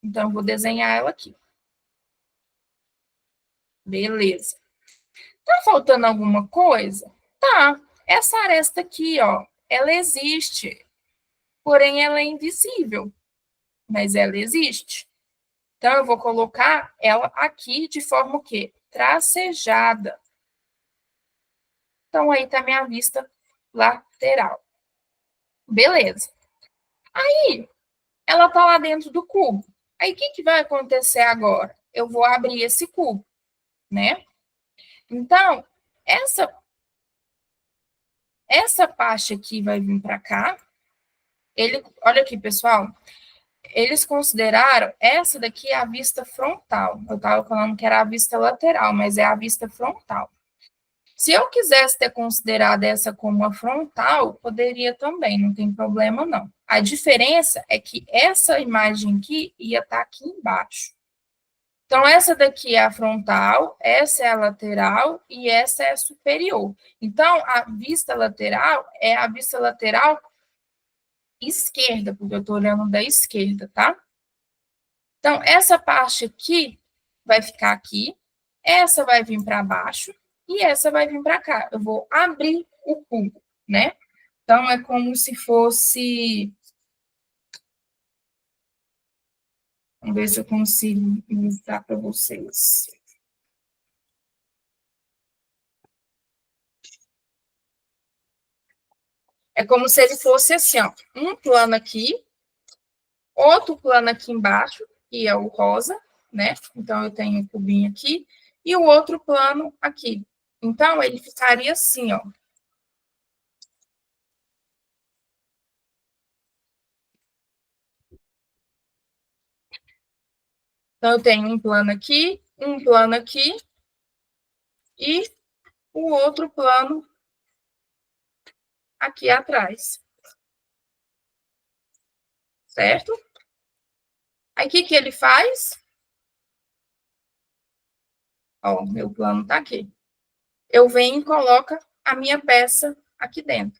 Então, eu vou desenhar ela aqui. Beleza. Tá faltando alguma coisa? Tá. Essa aresta aqui, ó, ela existe, porém ela é invisível, mas ela existe. Então, eu vou colocar ela aqui de forma o quê? Tracejada. Então, aí tá minha vista lateral. Beleza. Aí, ela tá lá dentro do cubo. Aí, o que que vai acontecer agora? Eu vou abrir esse cubo, né? Então, essa parte aqui vai vir para cá. Olha aqui, pessoal. Eles consideraram essa daqui a vista frontal. Eu estava falando que era a vista lateral, mas é a vista frontal. Se eu quisesse ter considerado essa como a frontal, poderia também, não tem problema não. A diferença é que essa imagem aqui ia estar aqui embaixo. Então, essa daqui é a frontal, essa é a lateral e essa é a superior. Então, a vista lateral é a vista lateral esquerda, porque eu estou olhando da esquerda, tá? Então, essa parte aqui vai ficar aqui, essa vai vir para baixo e essa vai vir para cá. Eu vou abrir o cubo, né? Então, é como se fosse... Vamos ver se eu consigo mostrar para vocês. É como se ele fosse assim, ó, um plano aqui, outro plano aqui embaixo, que é o rosa, né? Então, eu tenho um cubinho aqui, e o outro plano aqui. Então, ele ficaria assim, ó. Então, eu tenho um plano aqui e o outro plano aqui atrás. Certo? Aí, o que ele faz? Ó, meu plano tá aqui. Eu venho e coloco a minha peça aqui dentro.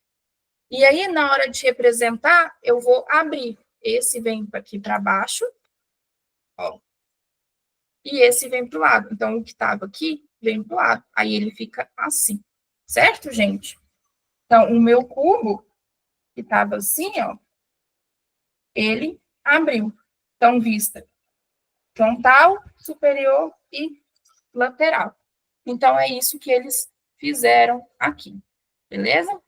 E aí, na hora de representar, eu vou abrir. Esse vem aqui para baixo, ó. E esse vem para o lado. Então, o que estava aqui vem para o lado. Aí ele fica assim. Certo, gente? Então, o meu cubo, que estava assim, ó, ele abriu. Então, vista frontal, superior e lateral. Então, é isso que eles fizeram aqui. Beleza?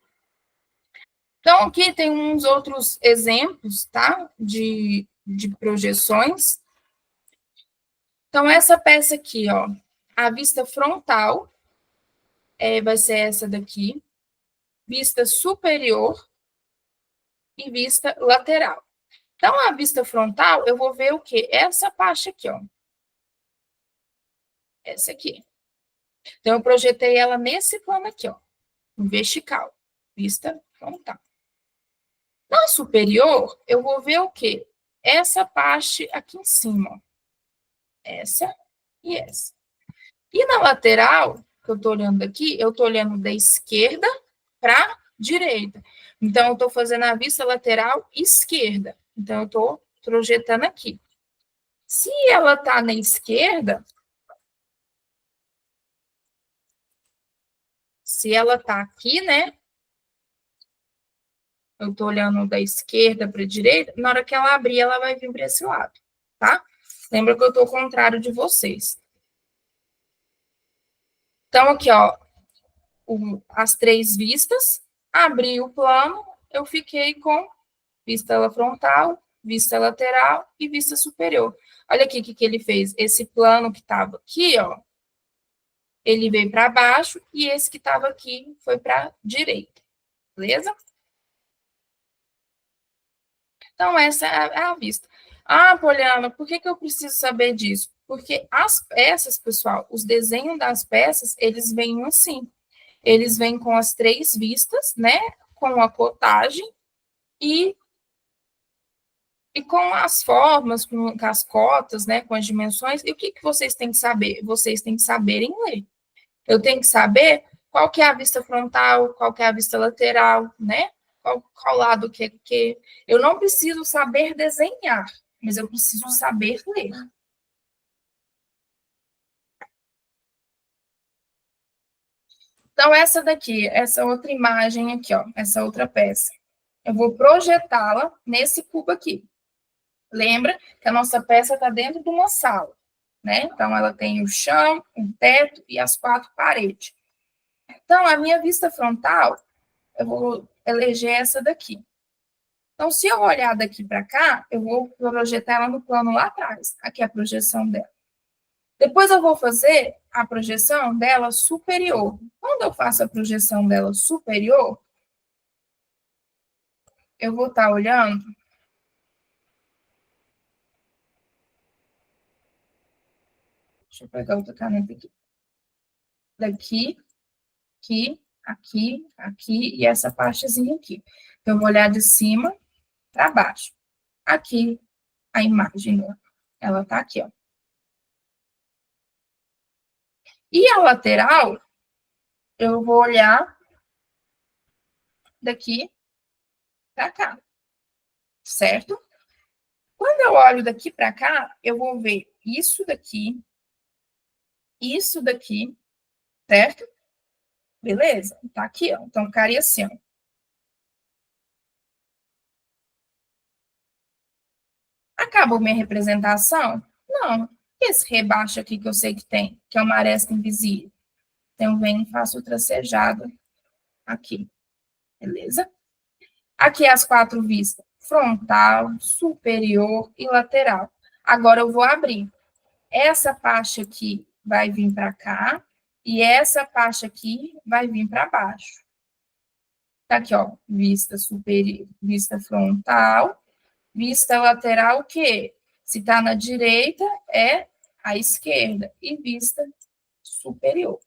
Então, aqui tem uns outros exemplos, tá? De projeções. Então, essa peça aqui, ó, a vista frontal vai ser essa daqui, vista superior e vista lateral. Então, a vista frontal, eu vou ver o quê? Essa parte aqui, ó. Essa aqui. Então, eu projetei ela nesse plano aqui, ó. Vertical. Vista frontal. Na superior, eu vou ver o quê? Essa parte aqui em cima, ó. Essa e essa. E na lateral, que eu estou olhando aqui, eu estou olhando da esquerda para a direita. Então, eu estou fazendo a vista lateral esquerda. Então, eu estou projetando aqui. Se ela está na esquerda, se ela está aqui, né? Eu estou olhando da esquerda para a direita, na hora que ela abrir, ela vai vir para esse lado, tá? Lembra que eu estou ao contrário de vocês. Então, aqui, ó, as três vistas, abri o plano, eu fiquei com vista frontal, vista lateral e vista superior. Olha aqui o que ele fez. Esse plano que estava aqui, ó, ele veio para baixo e esse que estava aqui foi para a direita. Beleza? Então, essa é a vista. Ah, Poliana, por que eu preciso saber disso? Porque as peças, pessoal, os desenhos das peças, eles vêm assim. Eles vêm com as três vistas, né? Com a cotagem e com as formas, com as cotas, né? Com as dimensões. E o que vocês têm que saber? Vocês têm que saberem ler. Eu tenho que saber qual que é a vista frontal, qual que é a vista lateral, né? Qual lado que é que. Eu não preciso saber desenhar, mas eu preciso saber ler. Então, essa daqui, essa outra imagem aqui, ó, essa outra peça, eu vou projetá-la nesse cubo aqui. Lembra que a nossa peça está dentro de uma sala, né? Então, ela tem o chão, o teto e as quatro paredes. Então, a minha vista frontal, eu vou eleger essa daqui. Então, se eu olhar daqui para cá, eu vou projetar ela no plano lá atrás. Aqui é a projeção dela. Depois eu vou fazer a projeção dela superior. Quando eu faço a projeção dela superior, eu vou estar olhando. Deixa eu pegar outra caneta aqui. Daqui, aqui, aqui, aqui e essa partezinha aqui. Então, eu vou olhar de cima para baixo. Aqui, a imagem dela. Ela está aqui, ó. E a lateral, eu vou olhar daqui para cá, certo? Quando eu olho daqui para cá, eu vou ver isso daqui, certo? Beleza? Tá aqui, ó. Então, ficaria assim, ó. Acabou minha representação? Não. Esse rebaixo aqui que eu sei que tem, que é uma aresta invisível. Então, venho e faço o tracejado aqui. Beleza? Aqui as 4 vistas, frontal, superior e lateral. Agora eu vou abrir. Essa parte aqui vai vir para cá e essa parte aqui vai vir para baixo. Tá aqui, ó, vista superior, vista frontal, vista lateral, o quê? Se tá na direita, é a esquerda, e vista superior.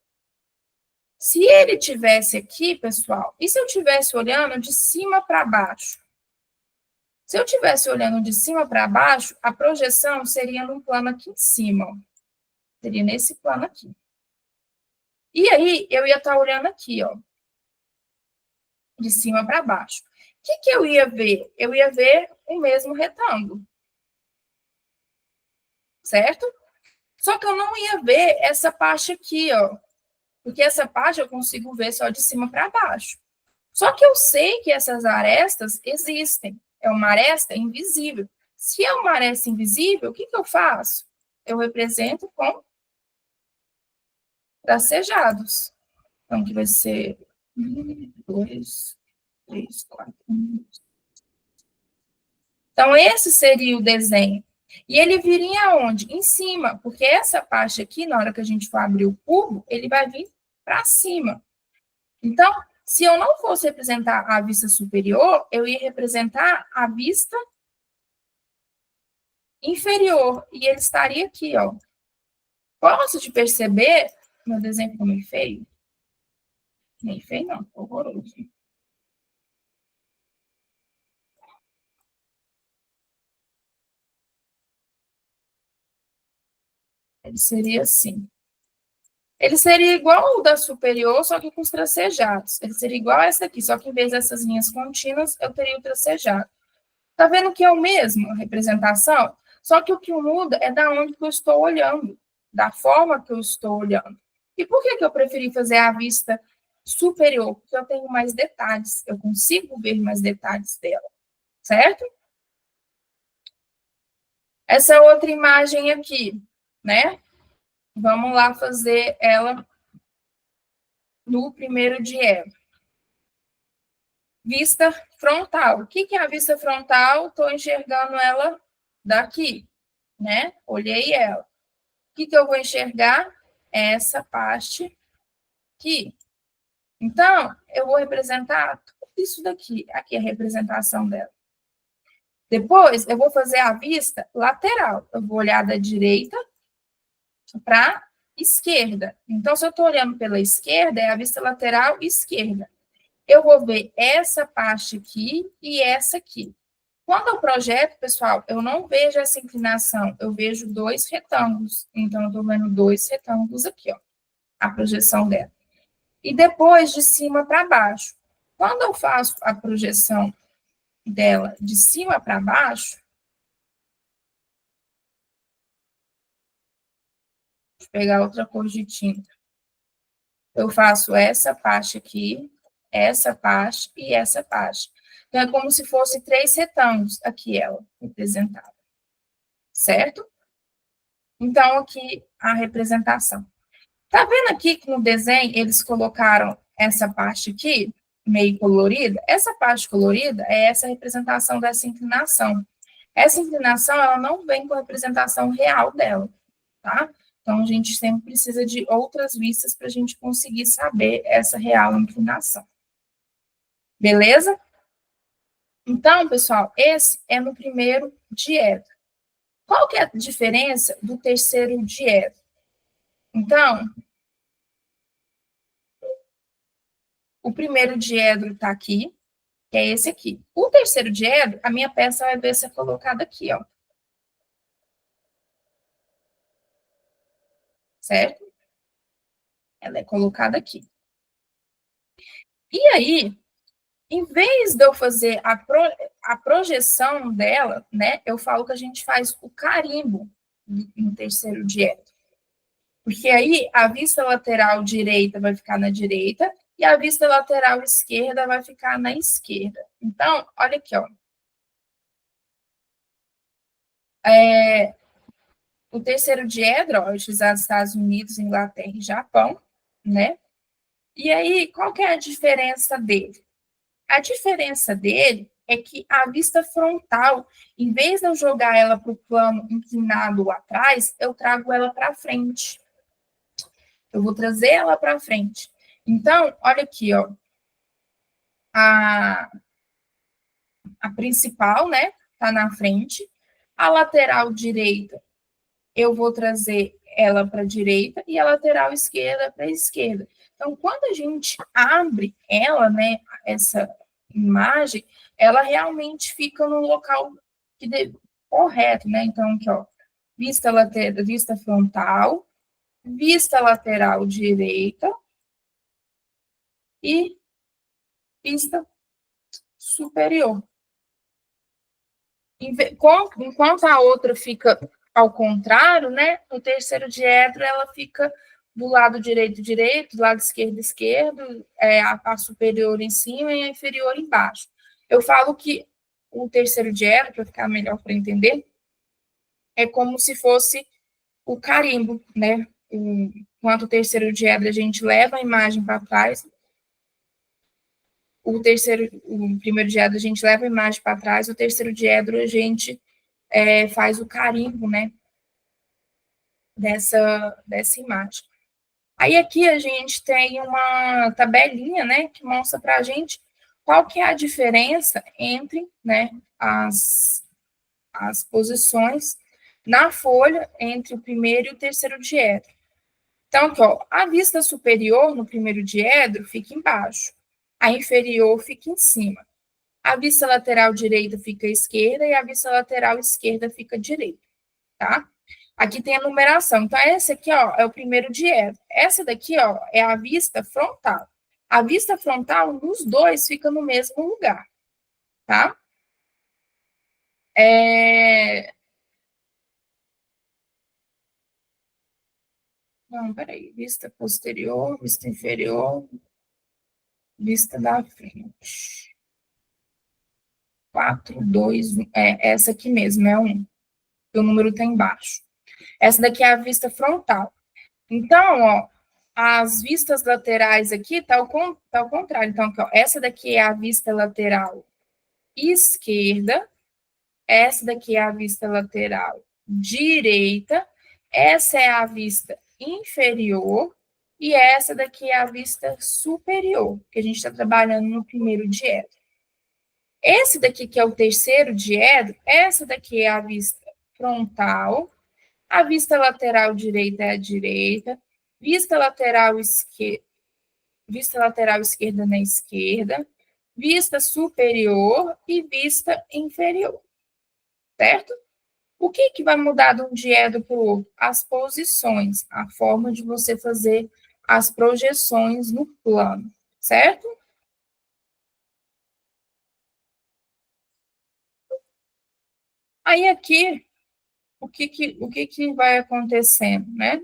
Se ele tivesse aqui, pessoal, e se eu tivesse olhando de cima para baixo? Se eu tivesse olhando de cima para baixo, a projeção seria num plano aqui em cima, ó. Seria nesse plano aqui. E aí, eu ia estar olhando aqui, ó, de cima para baixo. O que eu ia ver? Eu ia ver o mesmo retângulo. Certo? Só que eu não ia ver essa parte aqui, ó. Porque essa parte eu consigo ver só de cima para baixo. Só que eu sei que essas arestas existem. É uma aresta invisível. Se é uma aresta invisível, o que eu faço? Eu represento com tracejados. Então, que vai ser 1, 2, 3, 4. Então, esse seria o desenho. E ele viria aonde? Em cima, porque essa parte aqui, na hora que a gente for abrir o cubo, ele vai vir para cima. Então, se eu não fosse representar a vista superior, eu ia representar a vista inferior, e ele estaria aqui, ó. Posso te perceber? Meu desenho ficou meio feio? Meio feio não, horroroso. Ele seria assim. Ele seria igual o da superior, só que com os tracejados. Ele seria igual a essa aqui, só que em vez dessas linhas contínuas, eu teria o tracejado. Tá vendo que é o mesmo, a representação? Só que o que muda é da onde que eu estou olhando, da forma que eu estou olhando. E por que eu preferi fazer a vista superior? Porque eu tenho mais detalhes, eu consigo ver mais detalhes dela, certo? Essa outra imagem aqui, né? Vamos lá fazer ela no primeiro diagrama. Vista frontal. O que é a vista frontal? Estou enxergando ela daqui, né? Olhei ela. O que eu vou enxergar? Essa parte aqui. Então, eu vou representar tudo isso daqui. Aqui é a representação dela. Depois, eu vou fazer a vista lateral. Eu vou olhar da direita para a esquerda. Então, se eu estou olhando pela esquerda, é a vista lateral esquerda. Eu vou ver essa parte aqui e essa aqui. Quando eu projeto, pessoal, eu não vejo essa inclinação, eu vejo 2 retângulos. Então, eu estou vendo 2 retângulos aqui, ó, a projeção dela. E depois, de cima para baixo. Quando eu faço a projeção dela de cima para baixo, deixa eu pegar outra cor de tinta. Eu faço essa parte aqui, essa parte e essa parte. Então, é como se fosse 3 retângulos aqui, ela representada. Certo? Então, aqui a representação. Tá vendo aqui que no desenho eles colocaram essa parte aqui, meio colorida? Essa parte colorida é essa representação dessa inclinação. Essa inclinação, ela não vem com a representação real dela, tá? Então, a gente sempre precisa de outras vistas para a gente conseguir saber essa real inclinação. Beleza? Então, pessoal, esse é no primeiro diedro. Qual que é a diferença do terceiro diedro? Então, o primeiro diedro está aqui, que é esse aqui. O terceiro diedro, a minha peça vai ver ser colocada aqui, ó. Certo? Ela é colocada aqui. E aí, em vez de eu fazer a projeção dela, né, eu falo que a gente faz o carimbo no terceiro diedro. Porque aí a vista lateral direita vai ficar na direita e a vista lateral esquerda vai ficar na esquerda. Então, olha aqui, ó. O terceiro diedro, ó, é utilizado nos Estados Unidos, Inglaterra e Japão, né? E aí, qual que é a diferença dele? A diferença dele é que a vista frontal, em vez de eu jogar ela para o plano inclinado atrás, eu trago ela para frente. Eu vou trazer ela para frente. Então, olha aqui, ó. A principal, né, tá na frente. A lateral direita, eu vou trazer ela para a direita e a lateral esquerda para a esquerda. Então, quando a gente abre ela, né, essa imagem, ela realmente fica no local correto, né? Então, aqui, ó, vista frontal, vista lateral direita e vista superior. Enquanto a outra fica ao contrário, né? No terceiro diedro, ela fica do lado direito, do lado esquerdo, esquerdo, a superior em cima e a inferior embaixo. Eu falo que o terceiro diedro, para ficar melhor para entender, é como se fosse o carimbo, né? Enquanto o terceiro diedro a gente leva a imagem para trás, o primeiro diedro a gente leva a imagem para trás, o terceiro diedro a gente faz o carimbo, né? Dessa imagem. Aí aqui a gente tem uma tabelinha, né, que mostra para a gente qual que é a diferença entre, né, as posições na folha entre o primeiro e o terceiro diedro. Então, aqui, ó, a vista superior no primeiro diedro fica embaixo, a inferior fica em cima. A vista lateral direita fica à esquerda e a vista lateral esquerda fica à direita, tá? Aqui tem a numeração. Então, esse aqui, ó, é o primeiro diedro. Essa daqui, ó, é a vista frontal. A vista frontal, nos dois, fica no mesmo lugar, tá? Não, peraí. Vista posterior, vista inferior, vista da frente. 4, 2, 1. Essa aqui mesmo, é 1. O número tá embaixo. Essa daqui é a vista frontal. Então, ó, as vistas laterais aqui tá ao contrário. Então, aqui, ó, essa daqui é a vista lateral esquerda, essa daqui é a vista lateral direita, essa é a vista inferior e essa daqui é a vista superior, que a gente está trabalhando no primeiro diedro. Esse daqui, que é o terceiro diedro, essa daqui é a vista frontal, a vista lateral direita é a direita, vista lateral esquerda na esquerda, vista superior e vista inferior, certo? O que vai mudar de um diedro para o outro? As posições, a forma de você fazer as projeções no plano, certo? Aí aqui, o que vai acontecendo, né?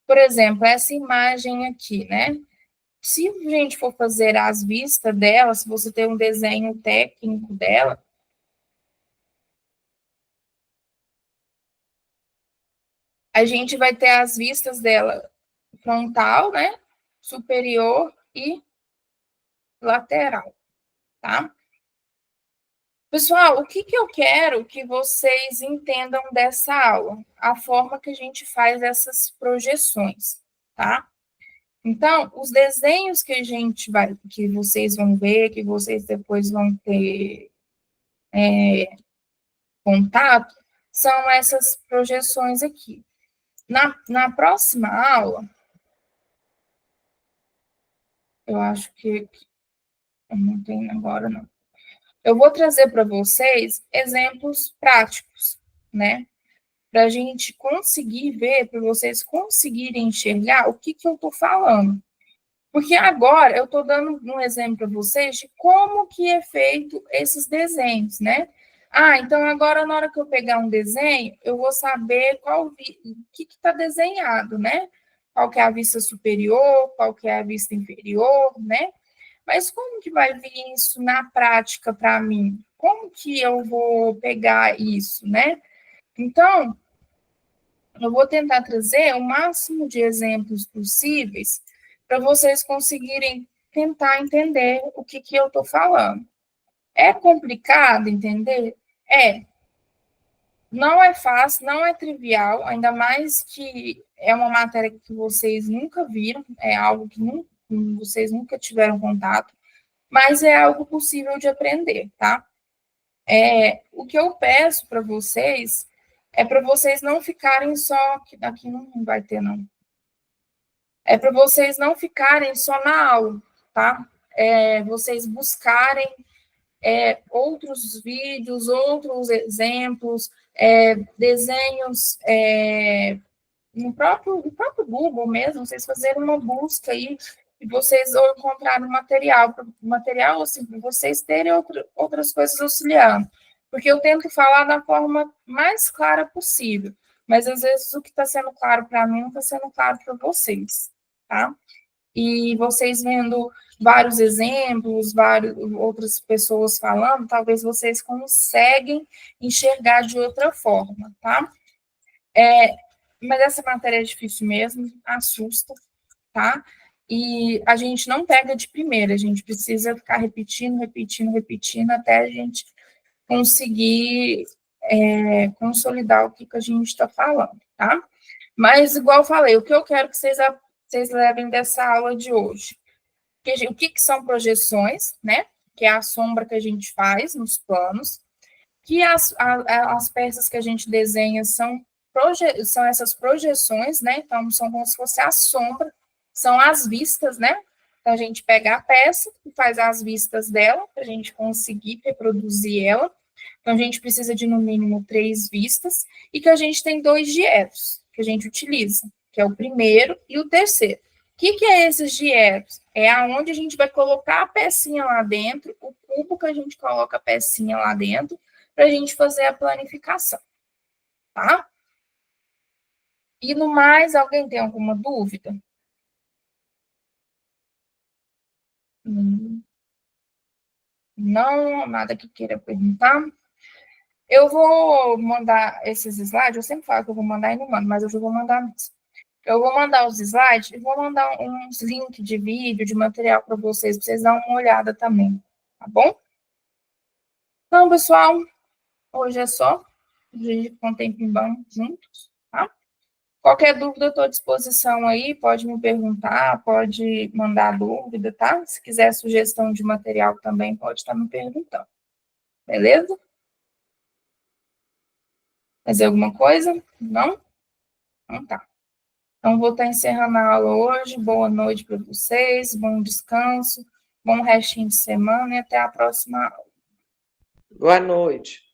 Por exemplo, essa imagem aqui, né? Se a gente for fazer as vistas dela, se você tem um desenho técnico dela, a gente vai ter as vistas dela frontal, né? Superior e lateral, tá? Pessoal, o que eu quero que vocês entendam dessa aula? A forma que a gente faz essas projeções, tá? Então, os desenhos que vocês vão ver, que vocês depois vão ter contato, são essas projeções aqui. Na próxima aula, eu acho que eu não tenho agora, não. Eu vou trazer para vocês exemplos práticos, né? Para a gente conseguir ver, para vocês conseguirem enxergar o que eu estou falando. Porque agora eu estou dando um exemplo para vocês de como que é feito esses desenhos, né? Ah, então agora na hora que eu pegar um desenho, eu vou saber o que está desenhado, né? Qual que é a vista superior, qual que é a vista inferior, né? Mas como que vai vir isso na prática para mim? como que eu vou pegar isso, né? Então, eu vou tentar trazer o máximo de exemplos possíveis para vocês conseguirem tentar entender o que eu estou falando. É complicado entender? É. Não é fácil, não é trivial, ainda mais que é uma matéria que vocês nunca viram, é algo que vocês nunca tiveram contato, mas é algo possível de aprender, tá? O que eu peço para vocês é para vocês não ficarem só. Aqui não vai ter, não. É para vocês não ficarem só na aula, tá? Vocês buscarem outros vídeos, outros exemplos, desenhos no próprio Google mesmo, vocês fazerem uma busca aí e vocês vão encontrar material assim, para vocês terem outras coisas auxiliando. Porque eu tento falar da forma mais clara possível, mas às vezes o que está sendo claro para mim não está sendo claro para vocês, tá? E vocês vendo vários exemplos, várias outras pessoas falando, talvez vocês conseguem enxergar de outra forma, tá? Mas essa matéria é difícil mesmo, assusta, tá? E a gente não pega de primeira, a gente precisa ficar repetindo até a gente conseguir consolidar o que a gente está falando, tá? Mas, igual eu falei, o que eu quero que vocês levem dessa aula de hoje? O que são projeções, né? Que é a sombra que a gente faz nos planos, que as peças que a gente desenha são essas projeções, né? Então, são como se fosse a sombra, são as vistas, né? Então, a gente pega a peça e faz as vistas dela, para a gente conseguir reproduzir ela. Então, a gente precisa de, no mínimo, 3 vistas, e que a gente tem 2 dietos, que a gente utiliza, que é o primeiro e o terceiro. O que é esses dietos? É aonde a gente vai colocar a pecinha lá dentro, o cubo que a gente coloca a pecinha lá dentro, para a gente fazer a planificação, tá? E no mais, alguém tem alguma dúvida? Não, nada que queira perguntar? Eu vou mandar esses slides, eu sempre falo que eu vou mandar e não mando, mas hoje eu vou mandar mesmo. Eu vou mandar os slides e vou mandar uns links de vídeo, de material para vocês darem uma olhada também, tá bom? Então, pessoal, hoje é só. A gente ficou um tempinho bom juntos, tá? Qualquer dúvida, eu estou à disposição aí, pode me perguntar, pode mandar dúvida, tá? Se quiser sugestão de material também, pode estar me perguntando. Beleza? Fazer alguma coisa? Não? Então tá. Então, vou estar encerrando a aula hoje. Boa noite para vocês, bom descanso, bom restinho de semana e até a próxima aula. Boa noite.